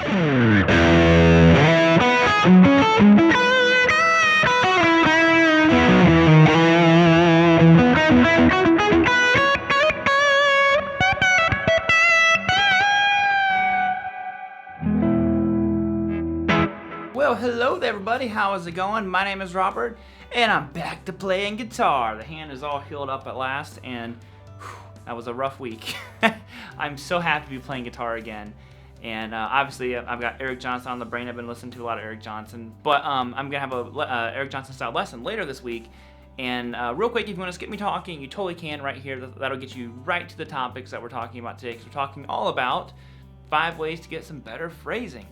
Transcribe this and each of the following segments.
Well, hello there everybody, how is it going? My name is Robert, and I'm back to playing guitar. The hand is all healed up at last, and whew, that was a rough week. I'm so happy to be playing guitar again. And obviously, I've got Eric Johnson on the brain. I've been listening to a lot of Eric Johnson. But I'm going to have a Eric Johnson style lesson later this week. And real quick, if you want to skip me talking, you totally can right here. That'll get you right to the topics that we're talking about today. Because we're talking all about 5 ways to get some better phrasing.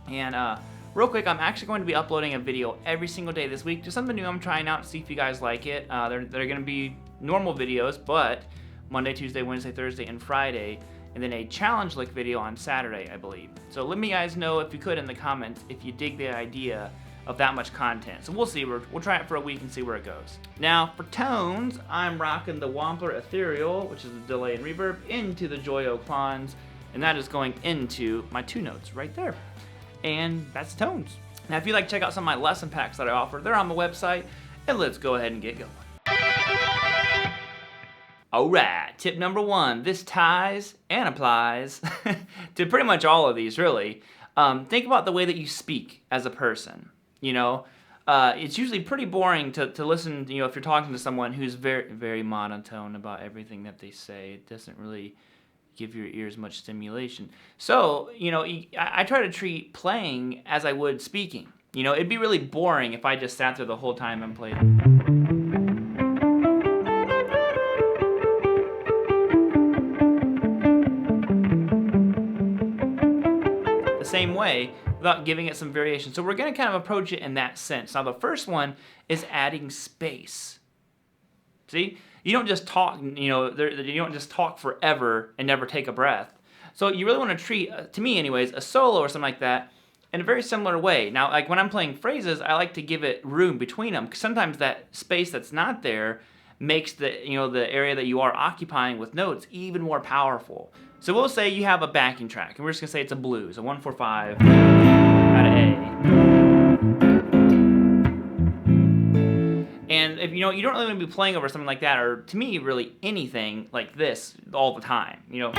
And real quick, I'm actually going to be uploading a video every single day this week. Just something new I'm trying out to see if you guys like it. They're going to be normal videos, but Monday, Tuesday, Wednesday, Thursday, and Friday. And then a challenge lick video on Saturday, I believe. So let me guys know if you could in the comments if you dig the idea of that much content. So we'll see. We'll try it for a week and see where it goes. Now, for tones, I'm rocking the Wampler Ethereal, which is the delay and reverb, into the Joyo Clons, and that is going into my 2 notes right there. And that's tones. Now, if you'd like to check out some of my lesson packs that I offer, they're on my website, and let's go ahead and get going. Alright, tip number 1, this ties and applies to pretty much all of these, really. Think about the way that you speak as a person, you know. It's usually pretty boring to listen, you know, if you're talking to someone who's very, very monotone about everything that they say. It doesn't really give your ears much stimulation. So, you know, I try to treat playing as I would speaking. You know, it'd be really boring if I just sat there the whole time and played. Same way without giving it some variation. So we're going to kind of approach it in that sense. Now the first one is adding space. See? You don't just talk, you know, you don't just talk forever and never take a breath. So you really want to treat, to me anyways, a solo or something like that in a very similar way. Now, like when I'm playing phrases, I like to give it room between them, because sometimes that space that's not there makes the, you know, the area that you are occupying with notes even more powerful. So we'll say you have a backing track, and we're just gonna say it's a blues, a 1-4-5 out of A. And if you know, you don't really want to be playing over something like that, or to me, really anything like this all the time. You know.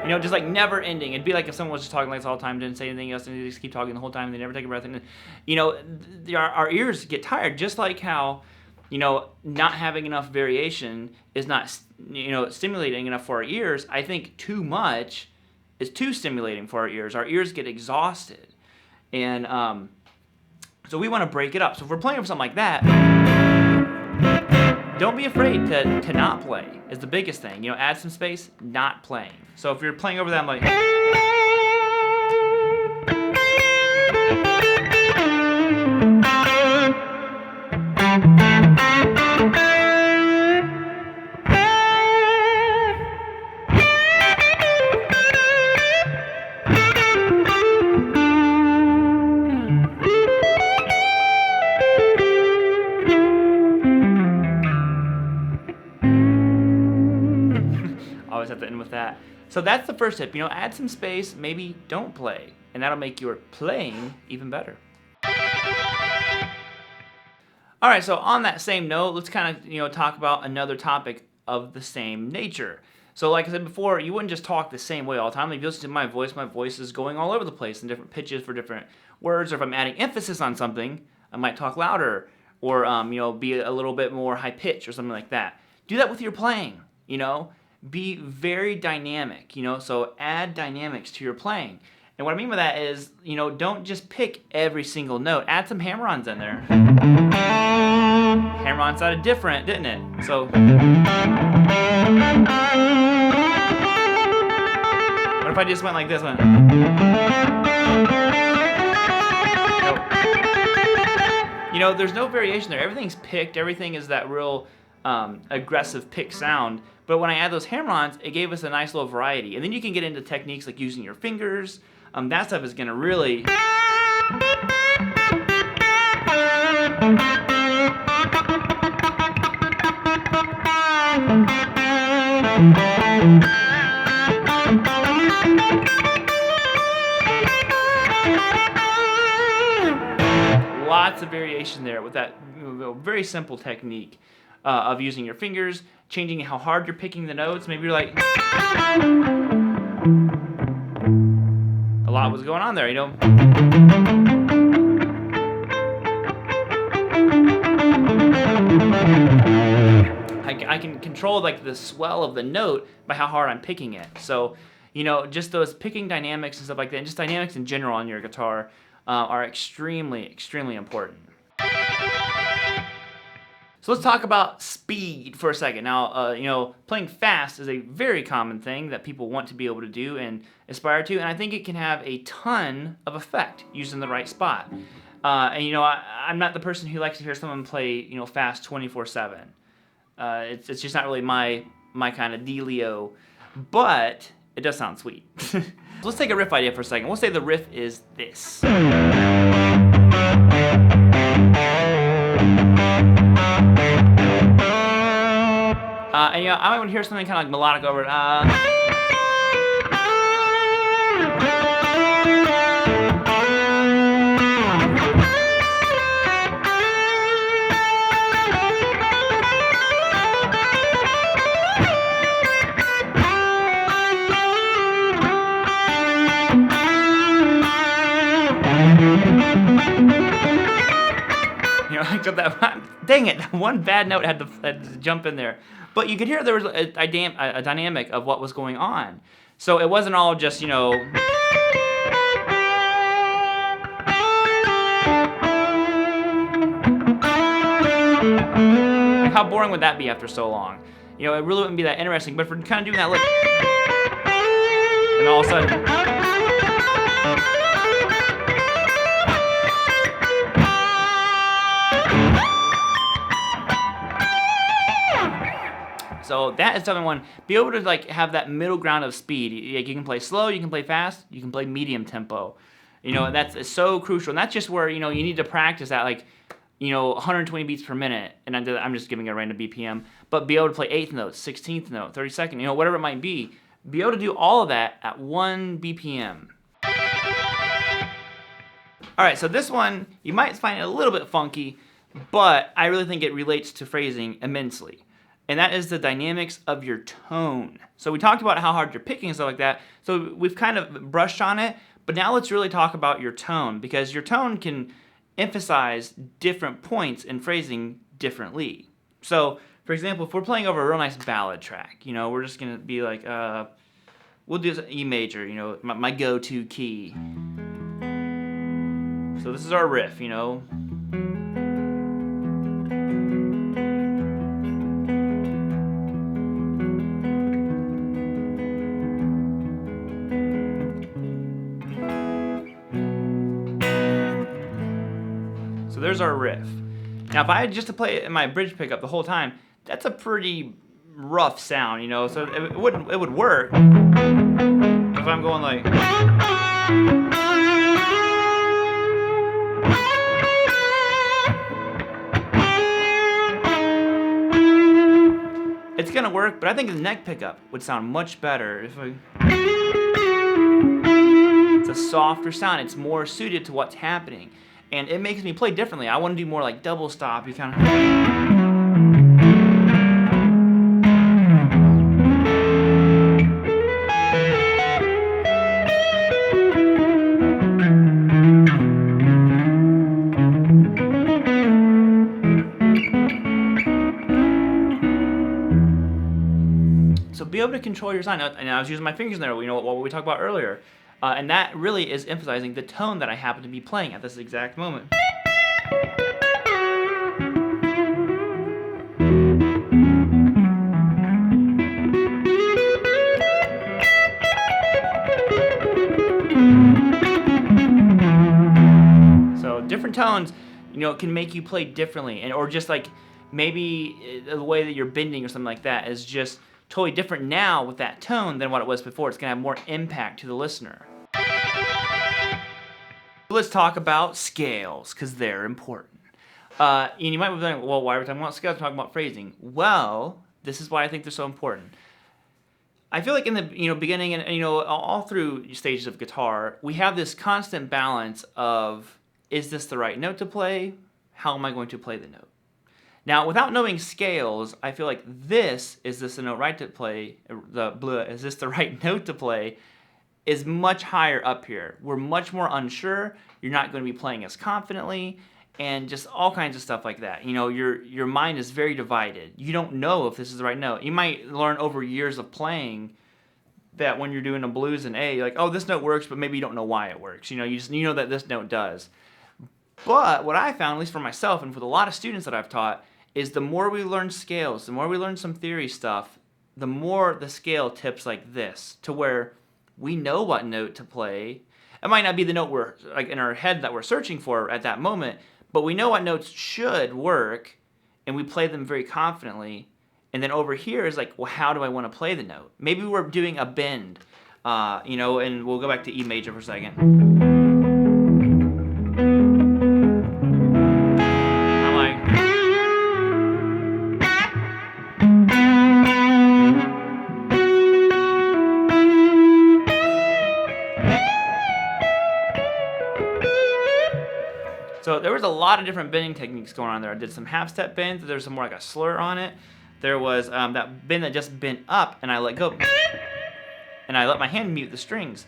You know, just like never ending. It'd be like if someone was just talking like this all the time, didn't say anything else, and they just keep talking the whole time, and they never take a breath. And you know, our ears get tired, just like how, you know, not having enough variation is not, you know, stimulating enough for our ears. I think too much is too stimulating for our ears. Our ears get exhausted. And so we want to break it up. So if we're playing with something like that, don't be afraid to not play is the biggest thing. You know, add some space, not playing. So if you're playing over that, I'm like... Always have to end with that. So that's the first tip. You know, add some space, maybe don't play, and that'll make your playing even better. All right, so on that same note, let's kind of, you know, talk about another topic of the same nature. So like I said before, you wouldn't just talk the same way all the time. If you listen to my voice is going all over the place in different pitches for different words, or if I'm adding emphasis on something, I might talk louder, or you know, be a little bit more high pitch or something like that. Do that with your playing, you know? Be very dynamic, you know, so add dynamics to your playing. And what I mean by that is, you know, don't just pick every single note. Add some hammer-ons in there. Hammer-on sounded different, didn't it? So, what if I just went like this one? You know, there's no variation there. Everything's picked. Everything is that real aggressive pick sound. But when I add those hammer-ons, it gave us a nice little variety. And then you can get into techniques like using your fingers. That stuff is going to really... Lots of variation there with that very simple technique of using your fingers, changing how hard you're picking the notes. Maybe you're like, a lot was going on there, you know. I can control like the swell of the note by how hard I'm picking it. So, you know, just those picking dynamics and stuff like that, and just dynamics in general on your guitar are extremely, extremely important. So let's talk about speed for a second. Now, you know, playing fast is a very common thing that people want to be able to do and aspire to, and I think it can have a ton of effect used in the right spot. And you know, I'm not the person who likes to hear someone play, you know, fast 24/7. It's just not really my kind of dealio, but it does sound sweet. So let's take a riff idea for a second. We'll say the riff is this. And you know, I might want to hear something kind of like melodic over it. You know, I got that. Dang it! One bad note had to jump in there. But you could hear there was a dynamic of what was going on. So it wasn't all just, you know. How boring would that be after so long? You know, it really wouldn't be that interesting. But for kind of doing that, look. And all of a sudden. So that is something one. Be able to like have that middle ground of speed. You can play slow, you can play fast, you can play medium tempo. You know, that's so crucial. And that's just where, you know, you need to practice that, like, you know, 120 beats per minute. And I'm just giving a random BPM. But be able to play 8th note, 16th note, 32nd, you know, whatever it might be. Be able to do all of that at 1 BPM. All right, so this one, you might find it a little bit funky, but I really think it relates to phrasing immensely. And that is the dynamics of your tone. So we talked about how hard you're picking and stuff like that. So we've kind of brushed on it, but now let's really talk about your tone, because your tone can emphasize different points in phrasing differently. So, for example, if we're playing over a real nice ballad track, you know, we're just gonna be like, we'll do E major, you know, my go-to key. So this is our riff, you know. So there's our riff. Now if I had just to play it in my bridge pickup the whole time, that's a pretty rough sound, you know, so it would work if I'm going like. It's gonna work, but I think the neck pickup would sound much better if I. It's a softer sound, it's more suited to what's happening. And it makes me play differently. I want to do more like double stop. You kind of. So be able to control your sound. And I was using my fingers there. You know what we talked about earlier. And that really is emphasizing the tone that I happen to be playing at this exact moment. So different tones, you know, can make you play differently, and or just like maybe the way that you're bending or something like that is just totally different now with that tone than what it was before. It's gonna have more impact to the listener. Let's talk about scales, because they're important. And you might be thinking, well, why are we talking about scales? We're talking about phrasing. Well, this is why I think they're so important. I feel like in the beginning and all through stages of guitar, we have this constant balance of, is this the right note to play? How am I going to play the note? Now, without knowing scales, I feel like is this the note right to play? Is this the right note to play? Is much higher up here. We're much more unsure. You're not going to be playing as confidently, and just all kinds of stuff like that. Your mind is very divided. You don't know if this is the right note. You might learn over years of playing that when you're doing a blues in A, you're like, oh, this note works, but maybe you don't know why it works. You know that this note does. But what I found, at least for myself and for a lot of students that I've taught, is the more we learn scales, the more we learn some theory stuff, the more the scale tips like this, to where we know what note to play. It might not be the note we're like in our head that we're searching for at that moment, but we know what notes should work, and we play them very confidently. And then over here is like, well, how do I want to play the note? Maybe we're doing a bend, and we'll go back to E major for a second. So there was a lot of different bending techniques going on there. I did some half step bends. There was some more like a slur on it. There was that bend that just bent up, and I let go, and I let my hand mute the strings.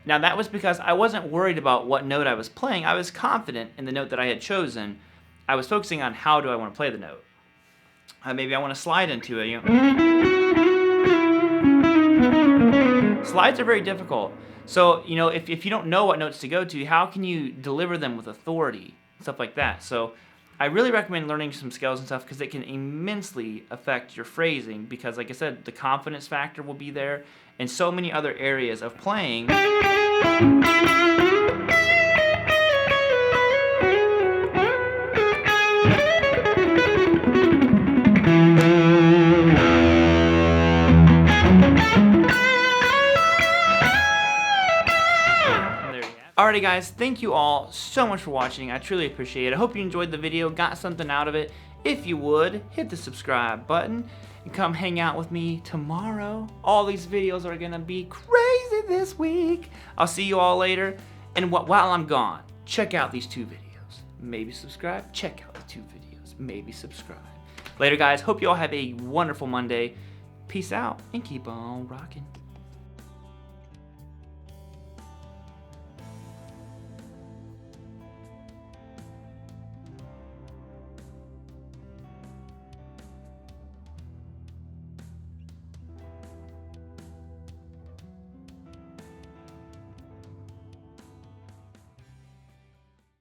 Now that was because I wasn't worried about what note I was playing. I was confident in the note that I had chosen. I was focusing on how do I want to play the note. Maybe I want to slide into it. Slides are very difficult. So, if you don't know what notes to go to, how can you deliver them with authority? Stuff like that. So, I really recommend learning some scales and stuff because it can immensely affect your phrasing because, like I said, the confidence factor will be there and so many other areas of playing. Alrighty guys, thank you all so much for watching. I truly appreciate it. I hope you enjoyed the video, got something out of it. If you would, hit the subscribe button and come hang out with me tomorrow. All these videos are gonna be crazy this week. I'll see you all later. And while I'm gone, check out these 2 videos. Maybe subscribe, check out the 2 videos. Maybe subscribe. Later guys, hope you all have a wonderful Monday. Peace out and keep on rocking.